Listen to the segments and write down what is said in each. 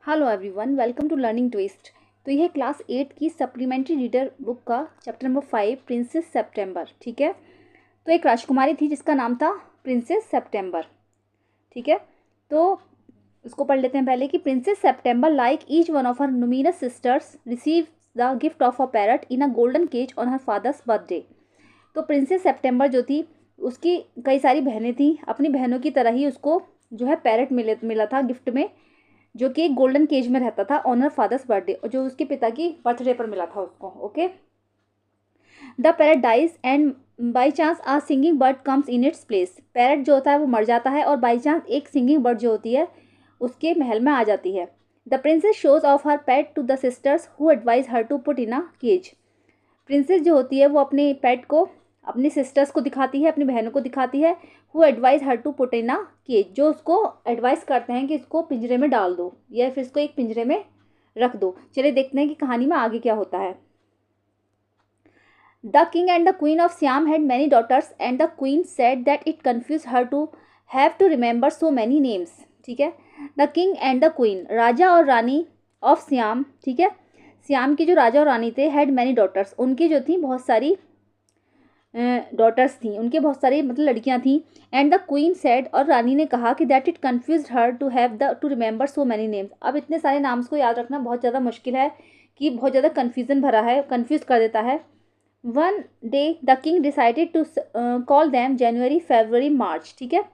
Hello everyone, welcome to learning twist. तो यह class 8 की सप्लीमेंट्री रीडर बुक का चैप्टर नंबर 5 प्रिंसेस सेप्टेम्बर। ठीक है, तो एक राजकुमारी थी जिसका नाम था प्रिंसेस सेप्टेम्बर। ठीक है, तो इसको पढ़ लेते हैं पहले कि princess September like each one of her numerous sisters receive the gift of a parrot in a golden cage on her father's birthday. तो प्रिंसेस सेप्टेम्बर जो थी उसकी कई सारी बहनें थी, अपनी बहनों की तरह ही उसको जो है पैरट मिला था गिफ्ट में, जो कि एक गोल्डन केज में रहता था ऑन हर फादर्स बर्थडे, जो उसके पिता की बर्थडे पर मिला था उसको। Okay, the parrot dies and by chance a singing bird comes in its place. Parrot जो होता है वो मर जाता है और बाई चांस एक सिंगिंग बर्ड जो होती है उसके महल में आ जाती है। The princess shows off her pet to the sisters who advise her to put in a cage. Princess जो होती है वो अपने पेट को अपनी सिस्टर्स को दिखाती है, अपनी बहनों को दिखाती है, who advise her to put in a cage, जो उसको एडवाइस करते हैं कि इसको पिंजरे में डाल दो या फिर इसको एक पिंजरे में रख दो। चलिए देखते हैं कि कहानी में आगे क्या होता है। The king and the queen of Siam had many daughters and the queen said that it confuse her to have to remember so many names. ठीक है, the king and the queen, राजा और रानी ऑफ सियाम। ठीक है, SIAM के जो राजा और रानी थे, हैड मैनी डॉटर्स, उनकी जो थी बहुत सारी डॉटर्स थी, उनके बहुत सारी मतलब लड़कियां थी। एंड द क्वीन सेड, और रानी ने कहा कि that it confuse her to have the to remember so many names. अब इतने सारे नाम्स को याद रखना बहुत ज़्यादा मुश्किल है, कि बहुत ज़्यादा कन्फ्यूज़न भरा है, कन्फ्यूज कर देता है। One day the king decided to call them January February March. ठीक है,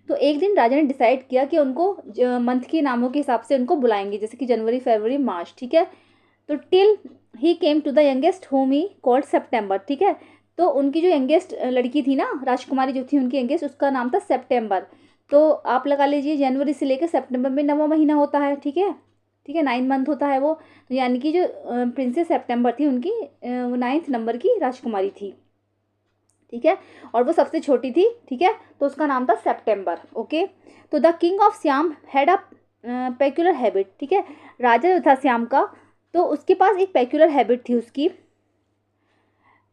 तो एक दिन राजा ने डिसाइड किया कि उनको मंथ के नामों के हिसाब से उनको बुलाएंगे, जैसे कि जनवरी फरवरी मार्च। ठीक है, तो till he came to the youngest whom he called September. ठीक है, तो उनकी जो यंगेस्ट लड़की थी ना, राजकुमारी जो थी उनकी यंगेस्ट, उसका नाम था सेप्टेम्बर। तो आप लगा लीजिए जनवरी से लेकर सेप्टेम्बर में 9वां महीना होता है। ठीक है, ठीक है, 9 मंथ होता है वो। तो यानी कि जो प्रिंसेस सेप्टेम्बर थी उनकी 9th नंबर की राजकुमारी थी। ठीक है, और वो सबसे छोटी थी। ठीक है, तो उसका नाम था सेप्टेम्बर। ओके, तो the king of Siam had a peculiar habit. ठीक है, राजा जो था सियाम का, तो उसके पास एक पेक्यूलर हैबिट थी उसकी।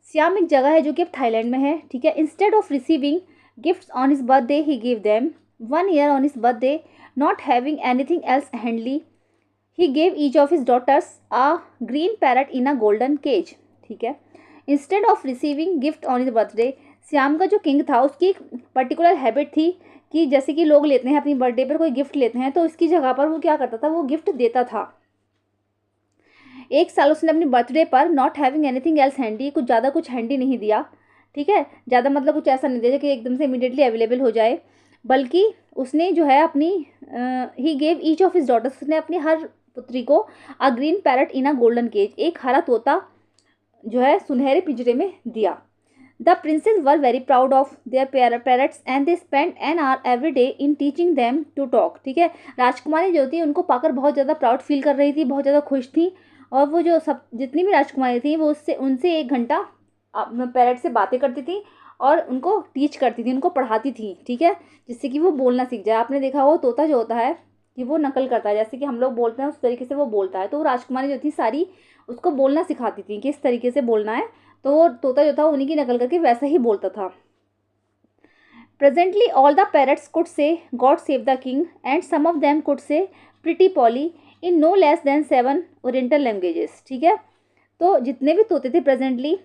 सियाम एक जगह है जो कि अब थाईलैंड में है। ठीक है, instead of receiving gifts on his birthday he give them 1 year on his birthday, not having anything else handily, he gave each of his daughters a green parrot in a golden cage. ठीक है, instead of receiving gift on his birthday, Siam का जो king था उसकी एक particular habit थी कि जैसे कि लोग लेते हैं अपनी बर्थडे पर कोई गिफ्ट लेते हैं, तो इसकी जगह पर वो क्या करता था, वो गिफ्ट देता था। एक साल उसने अपनी बर्थडे पर not having anything else handy, कुछ ज़्यादा कुछ हैंडी नहीं दिया। ठीक है, ज़्यादा मतलब कुछ ऐसा नहीं दिया कि एकदम से इमीडिएटली अवेलेबल हो जाए, बल्कि उसने जो है अपनी he gave each of his daughters, उसने अपनी हर पुत्री को a green parrot in a golden cage, एक हरा तोता जो है सुनहरे पिंजरे में दिया। The princesses were very proud of their parrots and they spend an hour every day in teaching them to talk. ठीक है, राजकुमारी जो थी उनको पाकर बहुत ज़्यादा प्राउड फील कर रही थी, बहुत ज़्यादा खुश थी, और वो जो सब जितनी भी राजकुमारी थी वो उससे उनसे 1 घंटा पैरट से बातें करती थी और उनको टीच करती थी, उनको पढ़ाती थी। ठीक है, जिससे कि वो बोलना सीख जाए। आपने देखा वो तोता जो होता है कि वो नकल करता है, जैसे कि हम लोग बोलते हैं उस तरीके से वो बोलता है। तो वो राजकुमारी जो थी सारी उसको बोलना सिखाती थी, किस तरीके से बोलना है। तो वो तोता जो था उन्हीं की नकल करके वैसा ही बोलता था। Presently all the parrots could say God save the king and some of them could say pretty Polly in no less than 7 oriental languages. ठीक है, तो जितने भी तोते थे प्रेजेंटली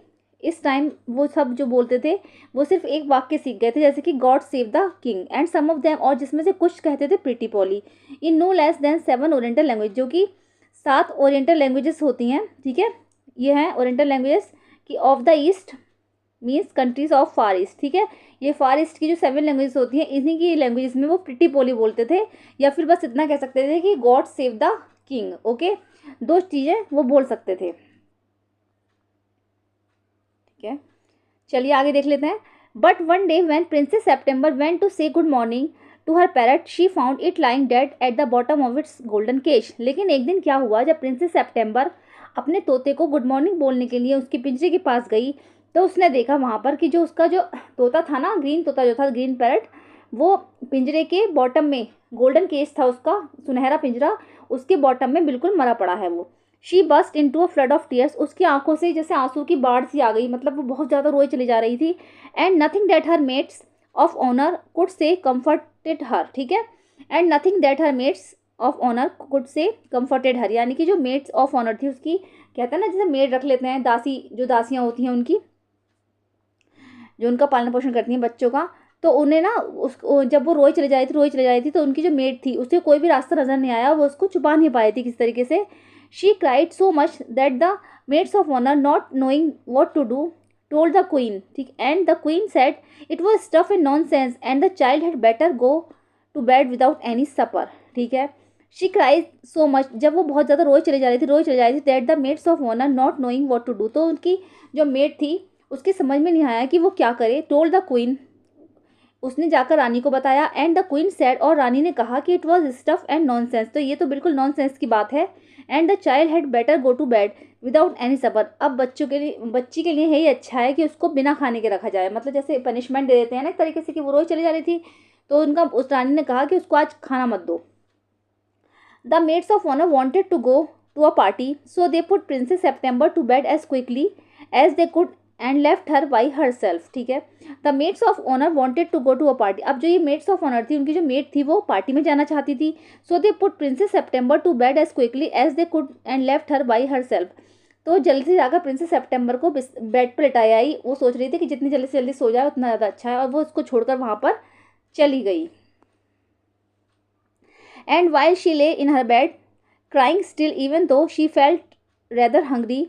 इस टाइम, वो सब जो बोलते थे वो सिर्फ एक वाक्य सीख गए थे, जैसे कि God save the king and some of them, और जिसमें से कुछ कहते थे pretty Polly in no less than 7 oriental language, जो कि 7 ओरिएंटल लैंग्वेजेस होती हैं। ठीक है, ये हैं ओरिएंटल लैंग्वेजेस कि of the east means countries of far east. ठीक है, ये फार ईस्ट की जो 7 लैंग्वेजेस होती हैं, इन्हीं की लैंग्वेजेस में वो प्रिटी पोली बोलते थे, या फिर बस इतना कह सकते थे कि God save the king. Okay, 2 चीज़ें वो बोल सकते थे। ठीक है, चलिए आगे देख लेते हैं। But one day when princess September went to say good morning to her parrot, she found it lying dead at the bottom of its golden cage. लेकिन एक दिन क्या हुआ, जब प्रिंसेस सेप्टेम्बर अपने तोते को गुड मॉर्निंग बोलने के लिए उसके पिंजरे के पास गई, तो उसने देखा वहाँ पर कि जो उसका जो तोता था ना, ग्रीन तोता जो था, ग्रीन पैरट, वो पिंजरे के बॉटम में, गोल्डन केज था उसका सुनहरा पिंजरा, उसके बॉटम में बिल्कुल मरा पड़ा है वो। She burst into a flood of tears, उसकी आंखों से जैसे आंसू की बाढ़ सी आ गई, मतलब वो बहुत ज़्यादा रोए चली जा रही थी। And nothing that her maids of honour could say comforted her. ठीक है, and nothing that her maids of honour could say comforted her, यानी कि जो मेड्स ऑफ ऑनर थी उसकी, कहते हैं ना जैसे मेड रख लेते हैं, दासी जो दासियाँ होती हैं उनकी, जो उनका पालन पोषण करती हैं बच्चों का, तो उन्हें ना जब वो रोई चली जा रही थी तो उनकी जो मेड थी उसे कोई भी रास्ता नजर नहीं आया, वो उसको छुपा नहीं पाई थी किस तरीके से। She cried so much that the maids of honour not knowing what to do told the queen, ठीक, and the queen said it was stuff and nonsense and the child had better go to bed without any supper, ठीक है। She cries so much, जब वो बहुत ज़्यादा रोई चली जा रही थी that the maids of honour not knowing what to do, तो उनकी जो मेड थी उसकी समझ में नहीं आया कि वो क्या करे। टोल्ड द क्वीन, उसने जाकर रानी को बताया, एंड द क्वीन सेड, और रानी ने कहा कि it was stuff and nonsense, तो ये तो बिल्कुल नॉनसेंस की बात है। And the child had better go to bed without any supper, अब बच्ची के लिए यही अच्छा है कि उसको बिना खाने के रखा जाए, मतलब जैसे पनिशमेंट दे देते हैं ना एक तरीके से कि वो रोज चली जा रही थी, तो उनका उस रानी ने कहा कि उसको आज खाना मत दो। The maids of honour wanted to go to a party, so they put princess September to bed as quickly as they could and left her by herself, ठीक है। The maids of honour wanted to go to a party, अब जो ये maids of honour थी, उनकी जो made थी वो पार्टी में जाना चाहती थी। So they put princess September to bed as quickly as they could and left her by herself, तो जल्दी से जाकर प्रिंसेस सेप्टेम्बर को बेड पर लिटाया आई, वो सोच रही थी कि जितनी जल्दी से जल्दी सो जाए उतना ज़्यादा अच्छा है, और वो उसको छोड़कर वहाँ पर चली गई। एंड वाइल शी ले इन हर bed crying still even though she felt rather hungry,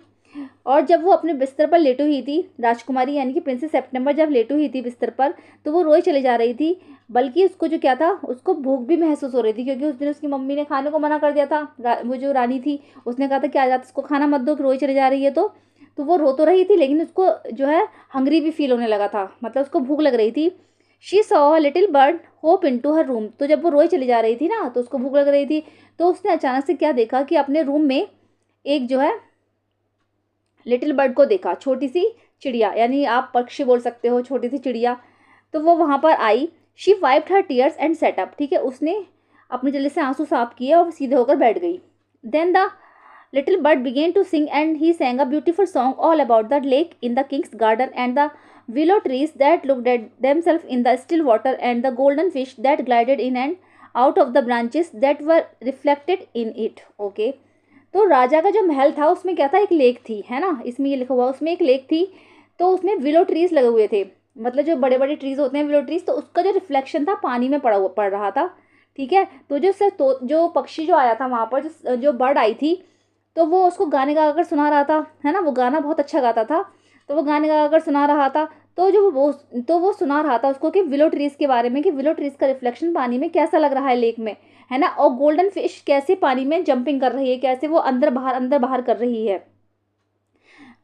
और जब वो अपने बिस्तर पर लेटी हुई थी, राजकुमारी यानी कि प्रिंसेस सेप्टेम्बर जब लेटी हुई थी बिस्तर पर, तो वो रोई चली जा रही थी, बल्कि उसको जो क्या था, उसको भूख भी महसूस हो रही थी, क्योंकि उस दिन उसकी मम्मी ने खाने को मना कर दिया था। वो जो रानी थी उसने कहा था कि आज रात इसको खाना मत दो कि रोई चली जा रही है, तो वो रो तो रही थी लेकिन उसको जो है हंग्री भी फील होने लगा था, मतलब उसको भूख लग रही थी। She saw little bird hop into her room, तो जब वो रोई चली जा रही थी ना तो उसको भूख लग रही थी, तो उसने अचानक से क्या देखा कि अपने रूम में एक जो है लिटिल बर्ड को देखा, छोटी सी चिड़िया, यानी आप पक्षी बोल सकते हो, छोटी सी चिड़िया, तो वो वहाँ पर आई। She wiped her tears and sat up, ठीक है, उसने अपने जल्दी से आंसू साफ किए और सीधे होकर बैठ गई। Then the little bird began to sing and he sang a beautiful song all about the lake in the king's garden and the willow trees that looked at themselves in the still water and the golden fish that glided in and out of the branches that were reflected in it, okay। तो राजा का जो महल था उसमें क्या था, एक lake थी, है ना, इसमें ये लिखा हुआ, उसमें एक लेक थी, तो उसमें विलो ट्रीज लगे हुए थे, मतलब जो बड़े बड़े ट्रीज होते हैं विलो ट्रीज, तो उसका जो रिफ्लेक्शन था पानी में पड़ रहा था, ठीक है। तो जो पक्षी जो आया था वहाँ पर, जो बर्ड आई थी, तो वो उसको गाने गा कर सुना रहा था, है ना, वो गाना बहुत अच्छा गाता था, तो वो गाने गा कर सुना रहा था, तो वो सुना रहा था उसको कि विलो ट्रीज के बारे में, कि विलो ट्रीज का रिफ्लेक्शन पानी में कैसा लग रहा है लेक में, है ना, और गोल्डन फिश कैसे पानी में जंपिंग कर रही है, कैसे वो अंदर बाहर कर रही है,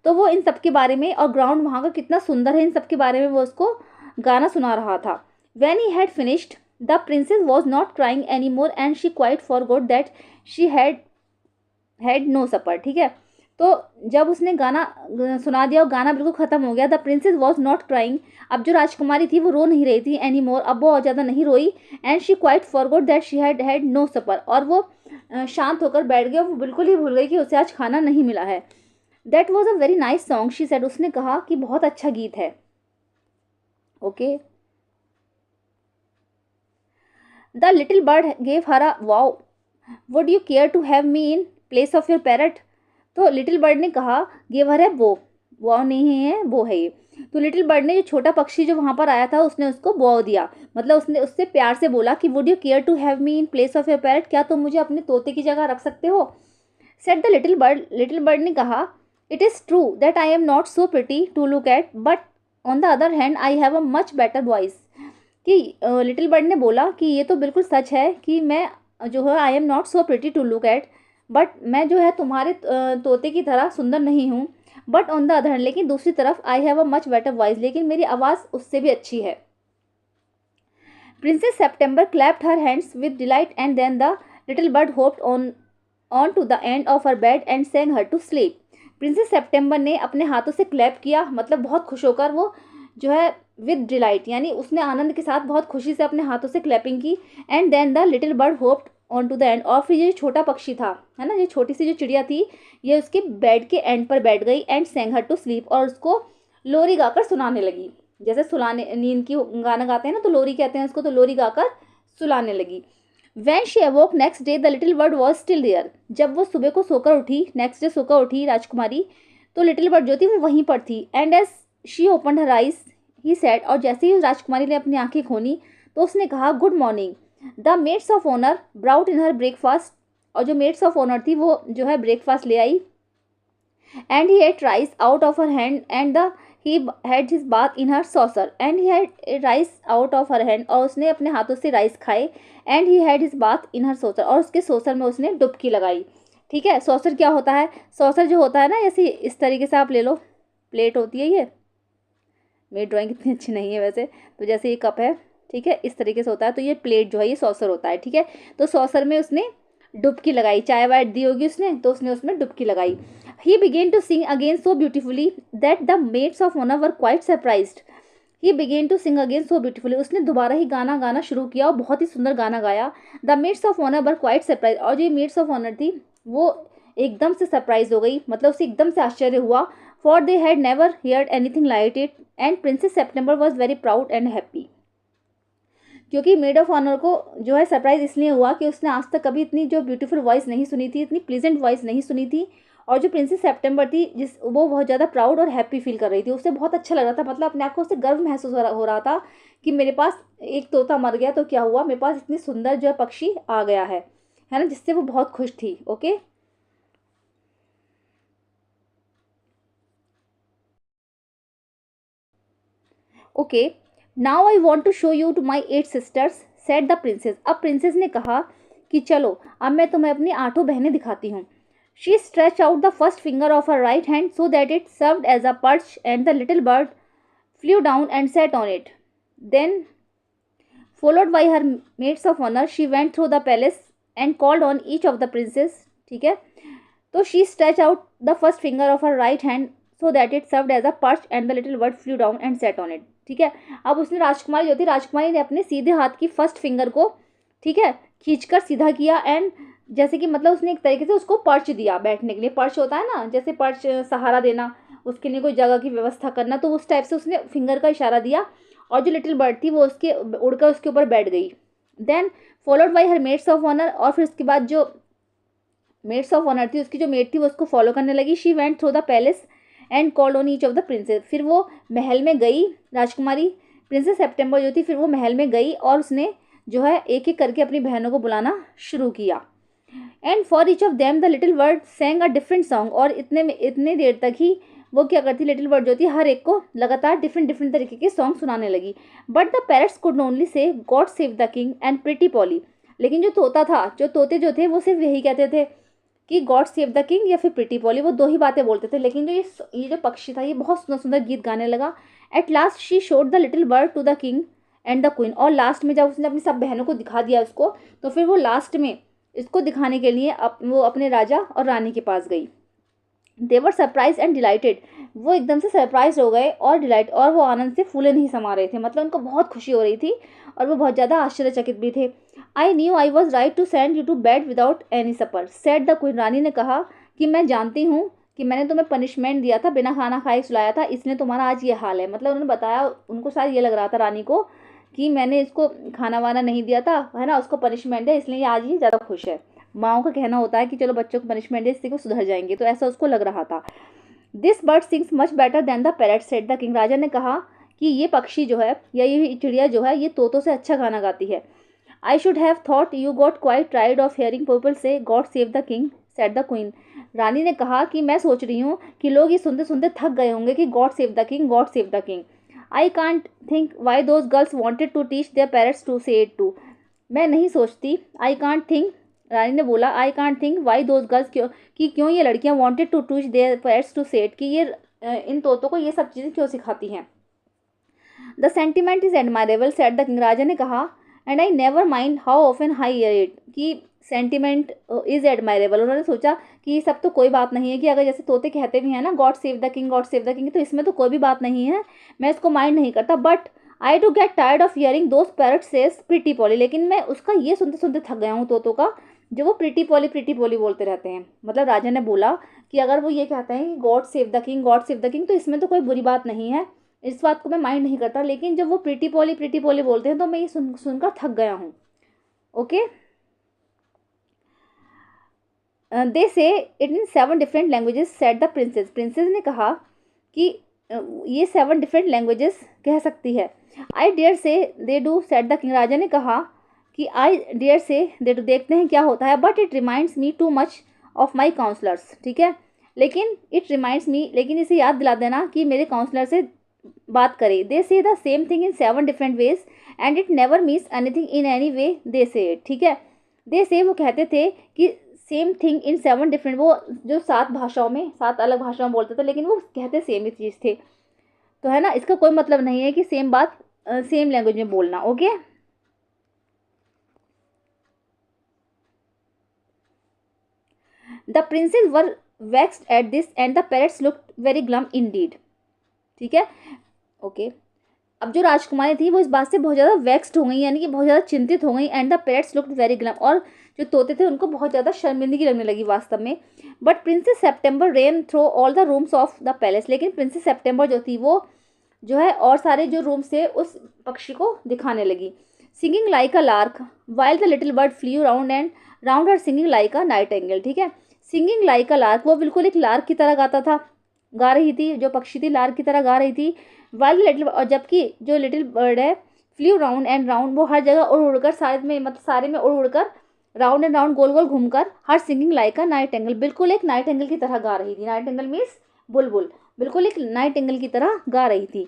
तो वो इन सब के बारे में, और ग्राउंड वहाँ का कितना सुंदर है, इन सब के बारे में वो उसको गाना सुना रहा था। When he had finished the princess was not crying any more and she quite forgot that she had no supper, ठीक है। तो जब उसने गाना सुना दिया और गाना बिल्कुल ख़त्म हो गया, the princess was not crying, अब जो राजकुमारी थी वो रो नहीं रही थी एनी मोर, अब वो और ज़्यादा नहीं रोई, and she quite forgot that she had no supper, और वो शांत होकर बैठ गई, वो बिल्कुल ही भूल गई कि उसे आज खाना नहीं मिला है। That was a very nice song she said, उसने कहा कि बहुत अच्छा गीत है, okay. The little bird gave her a bow, would you care to have me in place of your parrot, तो लिटिल बर्ड ने कहा, गेवर है वो नहीं है, वो है ये। तो लिटिल बर्ड ने, जो छोटा पक्षी जो वहाँ पर आया था, उसने उसको बो दिया, मतलब उसने उससे प्यार से बोला कि would you care to have me in place of your parrot, क्या तुम मुझे अपने तोते की जगह रख सकते हो। सेड द लिटिल बर्ड ने कहा, it is true that I am not so pretty to look at, but on the other hand I have a much better voice, कि लिटिल बर्ड ने बोला कि ये तो बिल्कुल सच है कि मैं जो है I am not so pretty to look at, but मैं जो है तुम्हारे तोते की तरह सुंदर नहीं हूँ, बट ऑन द अदर, लेकिन दूसरी तरफ I have a much better voice, लेकिन मेरी आवाज़ उससे भी अच्छी है। Princess September clapped her hands with delight and then the little bird hopped on to the end of her bed and sang her to sleep. Princess September ने अपने हाथों से क्लैप किया, मतलब बहुत खुश होकर वो जो है विद डिलाइट, यानी उसने आनंद के साथ बहुत खुशी से अपने हाथों से क्लैपिंग की, and then the little bird hopped on to the end, और फिर ये छोटा पक्षी था, है ना, ये छोटी सी जो चिड़िया थी, ये उसके बेड के एंड पर बैठ गई, and sang her to sleep, और उसको लोरी गाकर सुनाने लगी, जैसे सुलाने नींद की गाना गाते हैं ना, तो लोरी कहते हैं उसको, तो लोरी गाकर सुलाने लगी। When she awoke next day, the little bird was still there. जब वो सुबह को सोकर उठी, नेक्स्ट डे सोकर उठी राजकुमारी, तो लिटिल बर्ड जो थी वो वहीं पर थी. And as she open her eyes he said, और जैसे ही राजकुमारी ने अपनी आंखें खोली तो उसने कहा, good morning. The maids of honour brought in her breakfast, और जो मेड्स ऑफ ऑनर थी वो जो है ब्रेकफास्ट ले आई. And he had rice out of her hand and the he had his bath in her saucer. And he had rice out of her hand, और उसने अपने हाथों से राइस खाए. And he had his bath in her saucer, और उसके saucer में उसने डुबकी लगाई. ठीक है, सॉसर क्या होता है? सॉसर जो होता है ना, ऐसे इस तरीके से आप ले लो, प्लेट होती है ये, मेरी ड्राइंग इतनी अच्छी नहीं है वैसे, तो जैसे ये कप है, ठीक है, इस तरीके से होता है, तो ये प्लेट जो है ये सॉसर होता है. ठीक है, तो सॉसर में उसने डुबकी लगाई, चाय वाय दी होगी उसने, तो उसने उसमें डुबकी लगाई. He began to sing again so beautifully that the maids of honour were quite surprised. He began to sing again so beautifully, उसने दोबारा ही गाना गाना शुरू किया और बहुत ही सुंदर गाना गाया. The maids of honour were quite surprise, और जो मेड्स ऑफ ऑनर थी वो एकदम से सरप्राइज हो गई, मतलब उसे एकदम से आश्चर्य हुआ. For they had never heard anything like it. And princess September was very proud and happy. क्योंकि मेड ऑफ ऑनर को जो है सरप्राइज इसलिए हुआ कि उसने आज तक कभी इतनी जो ब्यूटीफुल वॉइस नहीं सुनी थी, इतनी प्लीजेंट वॉइस नहीं सुनी थी. और जो प्रिंसेस सेप्टेम्बर थी जिस वो बहुत ज़्यादा प्राउड और हैप्पी फील कर रही थी, उसे बहुत अच्छा लग रहा था, मतलब अपने आप को उससे गर्व महसूस हो रहा था कि मेरे पास एक तोता मर गया तो क्या हुआ, मेरे पास इतनी सुंदर जो है पक्षी आ गया है ना, जिससे वो बहुत खुश थी. Okay, okay, now I want to show you to my 8 sisters, said the princess. अब प्रिंसेस ने कहा कि चलो अब मैं तुम्हें अपनी 8 बहनें दिखाती हूँ. She stretch out the first finger of her right hand so that it served as a perch and the little bird flew down and sat on it. Then, followed by her maids of honor, she went through the palace and called on each of the princes. ठीक है, तो she stretched out the first finger of her right hand so that it served as a perch and the little bird flew down and sat on it. ठीक है, अब उसने राजकुमारी जो थी, राजकुमारी ने अपने सीधे हाथ की फर्स्ट फिंगर को, ठीक है, खींचकर सीधा किया. एंड जैसे कि मतलब उसने एक तरीके से उसको पर्च दिया, बैठने के लिए पर्च होता है ना, जैसे पर्च सहारा देना, उसके लिए कोई जगह की व्यवस्था करना, तो उस टाइप से उसने फिंगर का इशारा दिया. और जो लिटिल बर्ड थी वो उसके उड़कर उसके ऊपर बैठ गई. Then followed by her maids of honour, और फिर उसके बाद जो मेड्स ऑफ ऑनर थी, उसकी जो मेड थी वो उसको फॉलो करने लगी. She went through the palace and called on each of the princess. फिर वो महल में गई, राजकुमारी प्रिंसेस सेप्टेम्बर जो थी, फिर वो महल में गई और उसने जो है एक एक करके अपनी बहनों को बुलाना शुरू किया. And for each of them the little bird sang a different song, और इतने देर तक ही वो क्या करती, लिटिल बर्ड जो थी हर एक को लगातार डिफरेंट डिफरेंट तरीके के सॉन्ग सुनाने लगी. But the parrots could only say God save the king and pretty Polly. लेकिन जो तोता था, जो तोते जो थे, वो सिर्फ यही कहते थे कि गॉड सेव द किंग या फिर प्रिटी पॉली, वो दो ही बातें बोलते थे. लेकिन जो ये जो पक्षी था ये बहुत सुंदर सुंदर गीत गाने लगा. At last she showed the little bird to the king and the queen, और लास्ट में जब उसने अपनी सब बहनों को दिखा दिया उसको, तो फिर वो लास्ट में इसको दिखाने के लिए वो अपने राजा और रानी के पास गई. दे वर सरप्राइज एंड डिलाइटेड, वो एकदम से सरप्राइज हो गए और डिलाइट, और वो आनंद से फूले नहीं समा रहे थे, मतलब उनको बहुत खुशी हो रही थी और वो बहुत ज़्यादा आश्चर्यचकित भी थे. I knew I was right to send you to bed without any supper, said the queen. रानी ने कहा कि मैं जानती हूँ कि मैंने तुम्हें पनिशमेंट दिया था, बिना खाना खाए सुलाया था, इसलिए तुम्हारा आज ये हाल है. मतलब उन्होंने बताया, उनको शायद ये लग रहा था रानी को कि मैंने इसको खाना वाना नहीं दिया था, है ना, उसको पनिशमेंट है, इसलिए आज ये ज़्यादा खुश है. माओ का कहना होता है कि चलो बच्चों को पनिशमेंट दे, इससे वो सुधर जाएंगे, तो ऐसा उसको लग रहा था. This bird sings much better than the parrot, said the king. राजा ने कहा कि ये पक्षी जो है या ये चिड़िया जो है ये तोतों से अच्छा गाना गाती है. I should have thought you got quite tired of hearing people say God save the king, said the queen. रानी ने कहा कि मैं सोच रही हूँ कि लोग ये सुनते सुनते थक गए होंगे कि God save the king, God save the king. I can't think why those girls wanted to teach their parents to say it too. मैं नहीं सोचती, आई कांट थिंक, रानी ने बोला, I can't think why those girls, क्यों ये लड़कियां wanted to teach their parents to say it, कि ये इन तोतों को ये सब चीज़ें क्यों सिखाती हैं. The sentiment is admirable, said the king. राजा ने कहा and I never mind how often I hear it, कि सेंटिमेंट इज एडमायरेबल. उन्होंने सोचा कि ये सब तो कोई बात नहीं है, कि अगर जैसे तोते कहते भी हैं ना God save the king, God save the king, तो इसमें तो कोई भी बात नहीं है, मैं इसको माइंड नहीं करता. But I do get tired of hearing those parrot says pretty Polly, लेकिन मैं उसका ये सुनते सुनते थक गया हूँ तोतों का, जो वो प्रिटी पॉली बोलते रहते हैं. मतलब राजा ने बोला कि अगर वो ये कहते हैं कि God save the king, God save the king, तो इसमें तो कोई बुरी बात नहीं है, इस बात को मैं माइंड नहीं करता, लेकिन जब वो प्रिटी पॉली बोलते हैं तो मैं ये सुनकर थक गया हूँ. Okay, they say it in 7 different languages said the princess. Princess ने कहा कि ये 7 डिफरेंट लैंग्वेजेस कह सकती है। I dare say they do said the king. राजा ने कहा कि आई डेयर से दे डू, देखते हैं क्या होता है, but it reminds me too much of my counsellors. ठीक है, लेकिन इट रिमाइंड्स मी, लेकिन इसे याद दिला देना कि मेरे काउंसलर से बात करे। They say the same thing in 7 different ways and it never means anything in any way they say it. ठीक है, दे से वो कहते थे कि सेम थिंग इन 7 डिफरेंट, वो जो 7 भाषाओं में 7 अलग भाषाओं में बोलते थे, लेकिन वो कहते सेम ही चीज़ थे। तो है ना, इसका कोई मतलब नहीं है कि सेम बात सेम लैंग्वेज में बोलना। Okay, the princesses were vexed at this and the parrots looked very glum Indeed. ठीक है, ओके। अब जो राजकुमारी थी वो इस बात से बहुत ज़्यादा वेक्स्ड हो गई, यानी कि बहुत ज़्यादा चिंतित हो गई। And the parrots looked very glum, और जो तोते थे उनको बहुत ज़्यादा शर्मिंदगी लगने लगी वास्तव में। But princess September rain through all the rooms of the palace. लेकिन प्रिंसेस सेप्टेम्बर जो थी वो जो है और सारे जो रूम्स थे उस पक्षी को दिखाने लगी। Singing like a lark while the little bird flu round and round her singing like a Nightingale. ठीक है, सिंगिंग लाइक अ लार्क, वो बिल्कुल एक लार्क की तरह गाता था, गा रही थी, जो पक्षी थी लार्क की तरह गा रही थी। वाइल लिटिल, और जबकि जो लिटिल बर्ड है फ्लू राउंड एंड राउंड, वो हर जगह उड़ उड़कर सारे में, मतलब सारे में उड़ उड़कर राउंड एंड राउंड गोल गोल घूमकर her singing like a nightingale, बिल्कुल एक नाइट एंगल की तरह गा रही थी। नाइट एंगल मीन्स बुलबुल, बिल्कुल एक नाइट एंगल की तरह गा रही थी।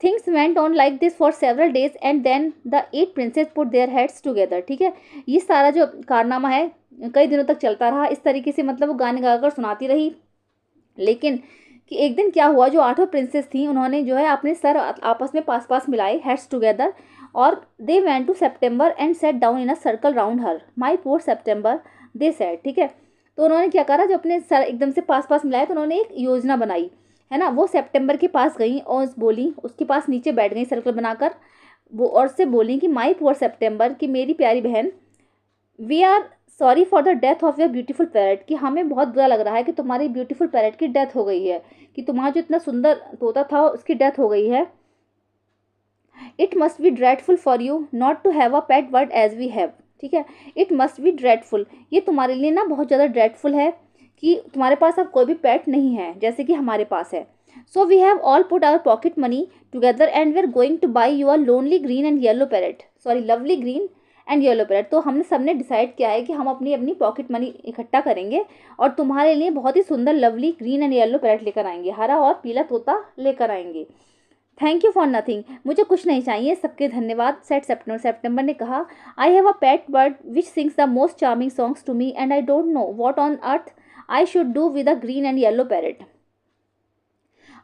Things went on like this for several days and then the 8 princess put their heads together. ठीक है, ये सारा जो कारनामा है कई दिनों तक चलता रहा इस तरीके से, मतलब वो गाने गाकर सुनाती रही। लेकिन कि एक दिन क्या हुआ, जो 8 प्रिंसेस थी उन्होंने जो है अपने सर आपस में पास पास मिलाए, हेड्स टुगेदर, और they went to September and sat down in a circle round her. My poor September they said. ठीक है, तो उन्होंने क्या करा, जो अपने सर एकदम से पास पास मिलाए तो उन्होंने एक योजना बनाई, है ना। वो सेप्टेम्बर के पास गई और बोली, उसके पास नीचे बैठ गई सर्कल बनाकर, वो और से बोली कि माई पुअर सेप्टेम्बर, कि मेरी प्यारी बहन, we are sorry for the death of your beautiful parrot, कि हमें बहुत बुरा लग रहा है कि तुम्हारी ब्यूटीफुल पैरट की डेथ हो गई है, कि तुम्हारा जो इतना सुंदर तोता था उसकी डेथ हो गई है। It must be dreadful for you not to have a pet bird as we have. ठीक है, इट मस्ट बी ड्रेडफुल, ये तुम्हारे लिए ना बहुत ज़्यादा ड्रेडफुल है कि तुम्हारे पास अब कोई भी पेट नहीं है जैसे कि हमारे पास है। So we have all put our pocket money together and we are going to buy your lonely green and yellow parrot, sorry lovely green and yellow parrot. तो हमने सबने डिसाइड किया है कि हम अपनी अपनी पॉकेट मनी इकट्ठा करेंगे और तुम्हारे लिए बहुत ही सुंदर lovely green and yellow parrot लेकर आएंगे, हरा और पीला तोता लेकर आएंगे। थैंक यू फॉर नथिंग, मुझे कुछ नहीं चाहिए, सबके धन्यवाद, सेट सेप्टेम्बर। सेप्टेम्बर ने कहा, I have a pet bird which sings the most charming songs to me and I don't know what on earth I should do with a green and yellow parrot.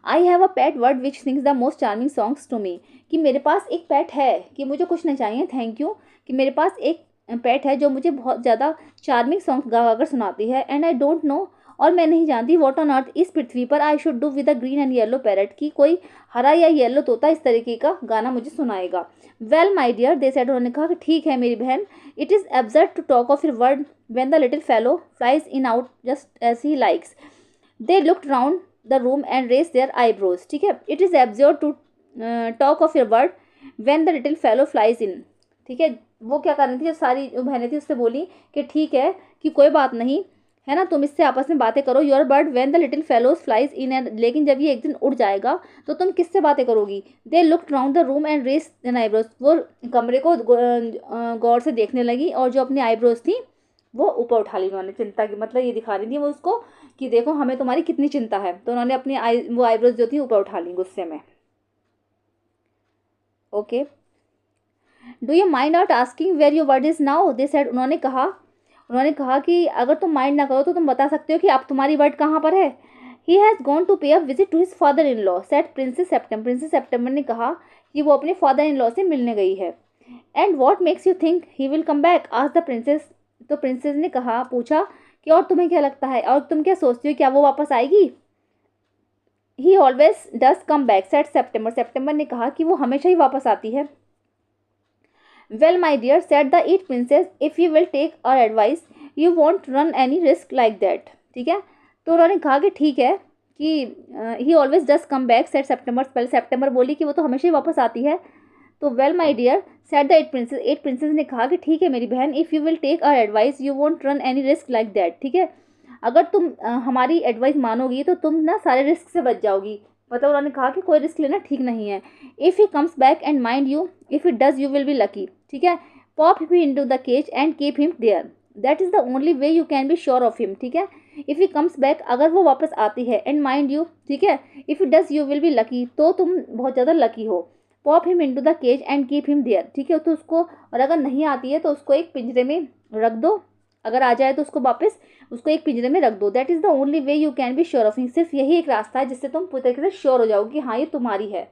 I have a pet bird which sings the most charming songs to me, कि मेरे पास एक पेट है, कि मुझे कुछ नहीं चाहिए, thank you, कि मेरे पास एक पेट है जो मुझे बहुत ज़्यादा चार्मिंग सॉन्ग्स गा कर सुनाती है। एंड आई डोंट नो, और मैं नहीं जानती, वॉट ऑन अर्थ, इस पृथ्वी पर, आई should do with a green and yellow parrot, की कोई हरा या येलो तोता इस तरीके का गाना मुझे सुनाएगा। Well my dear they said, उन्होंने कहा कि ठीक है मेरी बहन, it is absurd to talk of your bird when the little fellow flies in out just as he likes. They looked round the room and raised their eyebrows. ठीक है, it is absurd to talk of your bird when the little fellow flies in. ठीक है, वो क्या कर रही थी, जो सारी जो बहनें थी उससे बोली कि ठीक है, कि कोई बात नहीं, है ना, तुम इससे आपस में बातें करो। Your bird when the little fellows flies in and, लेकिन जब ये एक दिन उड़ जाएगा तो तुम किससे बातें करोगी। They looked round the room and raised their eyebrows, वो कमरे को गौर से देखने लगी और जो अपनी आईब्रोज थी वो ऊपर उठा ली उन्होंने, चिंता की, मतलब ये दिखा रही थी वो उसको कि देखो हमें तुम्हारी कितनी चिंता है। तो उन्होंने अपनी वो आईब्रोज जो थी ऊपर उठा ली गुस्से में। Okay, do you mind out asking where your bird is now, they said, उन्होंने कहा कि अगर तुम माइंड ना करो तो तुम बता सकते हो कि अब तुम्हारी वर्ड कहाँ पर है। He has gone to pay a visit to his father in law, said princess September. Princess September ने कहा कि वो अपने फादर इन लॉ से मिलने गई है। And what makes you think he will come back, आज द प्रिंसेस। तो प्रिंसेस ने कहा, पूछा कि और तुम्हें क्या लगता है, और तुम क्या सोचती हो, क्या वो वापस आएगी। He always does come back, said September. September ने कहा कि वो हमेशा ही वापस आती है। Well my dear said the 8 princess, if you will take our advice you won't run any risk like that. ठीक है, तो उन्होंने कहा कि ठीक है, कि he always does come back, said September. पहले सेप्टेम्बर बोली कि वो तो हमेशा ही वापस आती है। तो well my dear said the 8 princess, 8 princess ने कहा कि ठीक है मेरी बहन, if you will take our advice you won't run any risk like that. ठीक है, अगर तुम हमारी एडवाइस मानोगी तो तुम ना सारे रिस्क से बच जाओगी। मतलब उन्होंने कहा कि कोई रिस्क लेना ठीक नहीं है। If he comes back and mind you, if it does you will be lucky. ठीक है, pop him into the cage and keep him there, that is the only way you can be sure of him. ठीक है, if he comes back, अगर वो वापस आती है, and mind you, ठीक है, if it does you will be lucky, तो तुम बहुत ज़्यादा लकी हो। Pop him into the cage and keep him there. ठीक है, तो उसको, और अगर नहीं आती है तो उसको एक पिंजरे में रख दो, अगर आ जाए तो उसको वापस उसको एक पिंजरे में रख दो। That is the only way you can be sure of him, सिर्फ यही एक रास्ता है जिससे तुम पूरी तरीके से श्योर हो जाओगे कि हाँ ये तुम्हारी है।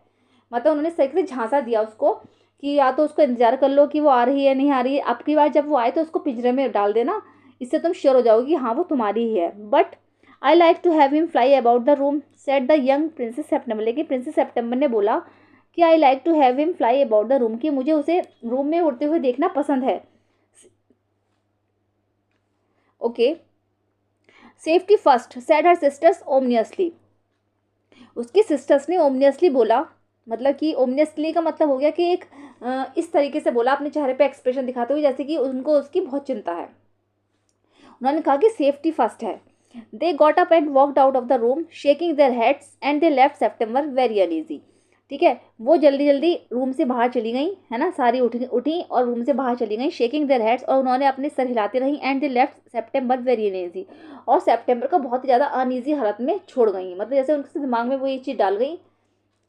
मतलब उन्होंने सही से झांसा दिया उसको कि या तो उसको इंतजार कर लो कि वो आ रही है नहीं आ रही है, अब की बार जब वो आए तो उसको पिंजरे में डाल देना, इससे तुम श्योर हो जाओगे कि हाँ वो तुम्हारी ही है। But I like to have him fly about the room, said the young princess September. लेकिन प्रिंसेस सेप्टेम्बर ने बोला कि I like to have him fly about the room, कि मुझे उसे रूम में उड़ते हुए देखना पसंद है। Okay, safety first, said her sisters ominously. उसकी सिस्टर्स ने ओमनियसली बोला, मतलब कि ओमनियसली का मतलब हो गया कि एक इस तरीके से बोला अपने चेहरे पे एक्सप्रेशन दिखाते हुए जैसे कि उनको उसकी बहुत चिंता है। उन्होंने कहा कि सेफ्टी फर्स्ट है। They got up and walked out of the room shaking their heads and they left September very uneasy. ठीक है, वो जल्दी जल्दी रूम से बाहर चली गई, है ना, सारी उठी उठी और रूम से बाहर चली गई, शेकिंग देयर हेड्स, और उन्होंने अपने सर हिलाते रही, and they left September very uneasy, और सेप्टेम्बर को बहुत ही ज़्यादा अनईजी हालत में छोड़ गई। मतलब जैसे उनके दिमाग में वो ये चीज़ डाल गई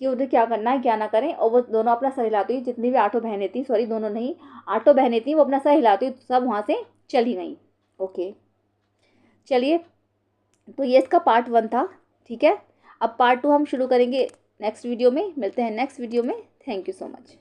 कि उन्हें क्या करना है क्या ना करें, और वो दोनों अपना सर हिलाती हुई, जितनी भी आठों बहनें थी, सॉरी दोनों नहीं, आठों बहनें थी, वो अपना सर हिलाती हुई सब वहाँ से चली गई। ओके, चलिए, तो ये इसका पार्ट 1 था। ठीक है, अब पार्ट 2 हम शुरू करेंगे नेक्स्ट वीडियो में। मिलते हैं नेक्स्ट वीडियो में। Thank you so much.